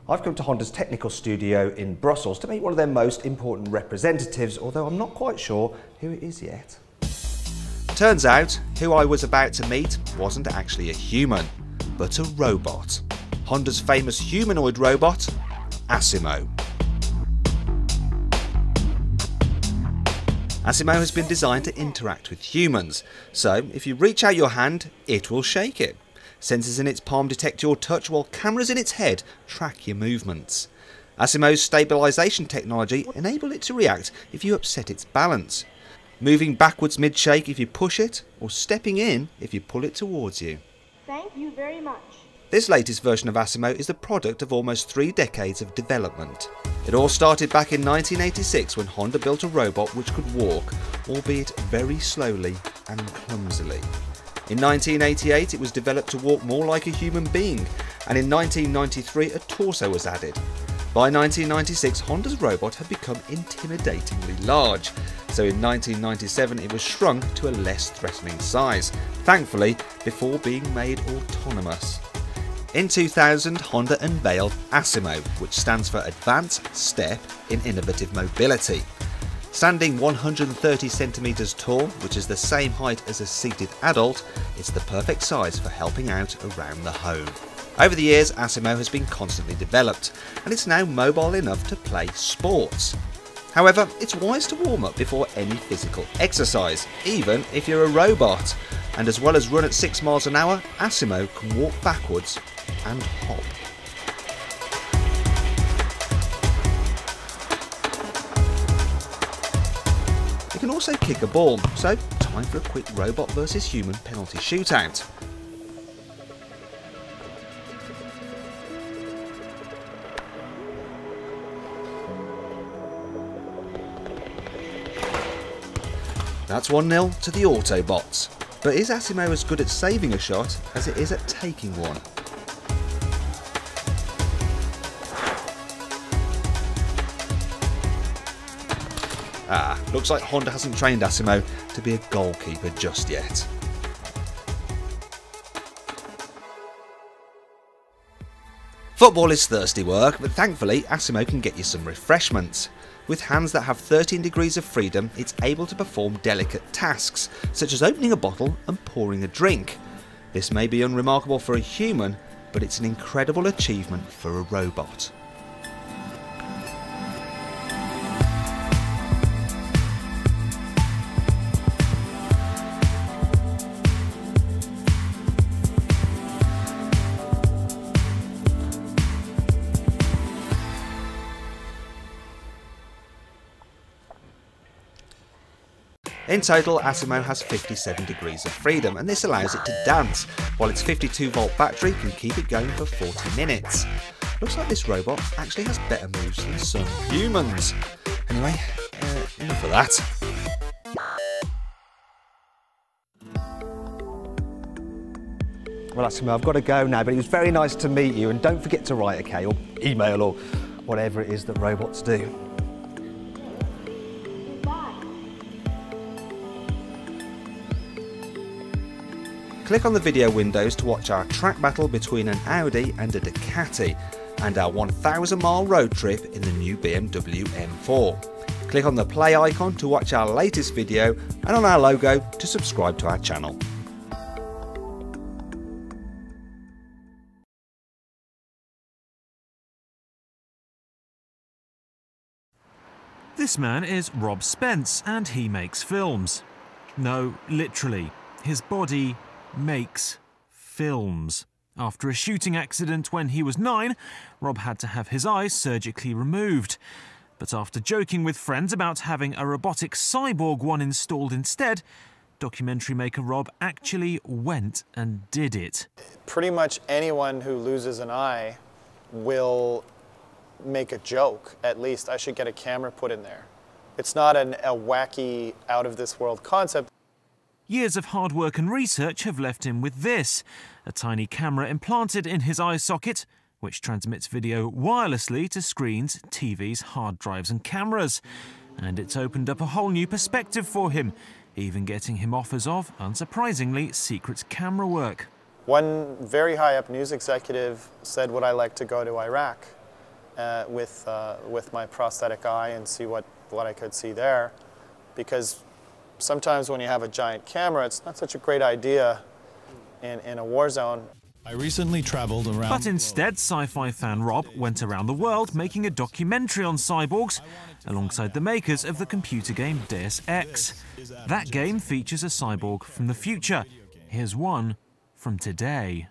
I've come to Honda's technical studio in Brussels to meet one of their most important representatives, although I'm not quite sure who it is yet. Turns out, who I was about to meet wasn't actually a human, but a robot. Honda's famous humanoid robot, Asimo. Asimo has been designed to interact with humans, so if you reach out your hand, it will shake it. Sensors in its palm detect your touch, while cameras in its head track your movements. Asimo's stabilisation technology enables it to react if you upset its balance, moving backwards mid-shake if you push it, or stepping in if you pull it towards you. Thank you very much. This latest version of Asimo is the product of almost 3 decades of development. It all started back in 1986 when Honda built a robot which could walk, albeit very slowly and clumsily. In 1988 it was developed to walk more like a human being, and in 1993 a torso was added. By 1996 Honda's robot had become intimidatingly large, so in 1997 it was shrunk to a less threatening size, thankfully before being made autonomous. In 2000, Honda unveiled Asimo, which stands for Advanced Step in Innovative Mobility. Standing 130 centimetres tall, which is the same height as a seated adult, it's the perfect size for helping out around the home. Over the years, Asimo has been constantly developed, and it's now mobile enough to play sports. However, it's wise to warm up before any physical exercise, even if you're a robot. And as well as run at 6 miles an hour, Asimo can walk backwards and hop. It can also kick a ball, so time for a quick robot versus human penalty shootout. That's 1-0 to the Autobots. But is Asimo as good at saving a shot as it is at taking one? Looks like Honda hasn't trained Asimo to be a goalkeeper just yet. Football is thirsty work, but thankfully Asimo can get you some refreshments. With hands that have 13 degrees of freedom, it's able to perform delicate tasks, such as opening a bottle and pouring a drink. This may be unremarkable for a human, but it's an incredible achievement for a robot. In total, Asimo has 57 degrees of freedom, and this allows it to dance, while its 52-volt battery can keep it going for 40 minutes. Looks like this robot actually has better moves than some humans. Anyway, enough of that. Well, Asimo, I've got to go now, but it was very nice to meet you, and don't forget to write, okay, or email, or whatever it is that robots do. Click on the video windows to watch our track battle between an Audi and a Ducati, and our 1,000-mile road trip in the new BMW M4. Click on the play icon to watch our latest video, and on our logo to subscribe to our channel. This man is Rob Spence, and he makes films. No, literally, his body makes films. After a shooting accident when he was 9, Rob had to have his eyes surgically removed. But after joking with friends about having a robotic cyborg one installed instead, documentary maker Rob actually went and did it. Pretty much anyone who loses an eye will make a joke, at least. I should get a camera put in there. It's not a wacky, out-of-this-world concept. Years of hard work and research have left him with this, a tiny camera implanted in his eye socket, which transmits video wirelessly to screens, TVs, hard drives and cameras. And it's opened up a whole new perspective for him, even getting him offers of, unsurprisingly, secret camera work. One very high-up news executive said, would I like to go to Iraq? with my prosthetic eye and see what I could see there, because sometimes when you have a giant camera, it's not such a great idea in a war zone. I recently traveled around. But instead, sci-fi fan Rob went around the world making a documentary on cyborgs alongside the makers of the computer game Deus Ex. That game features a cyborg from the future. Here's one from today.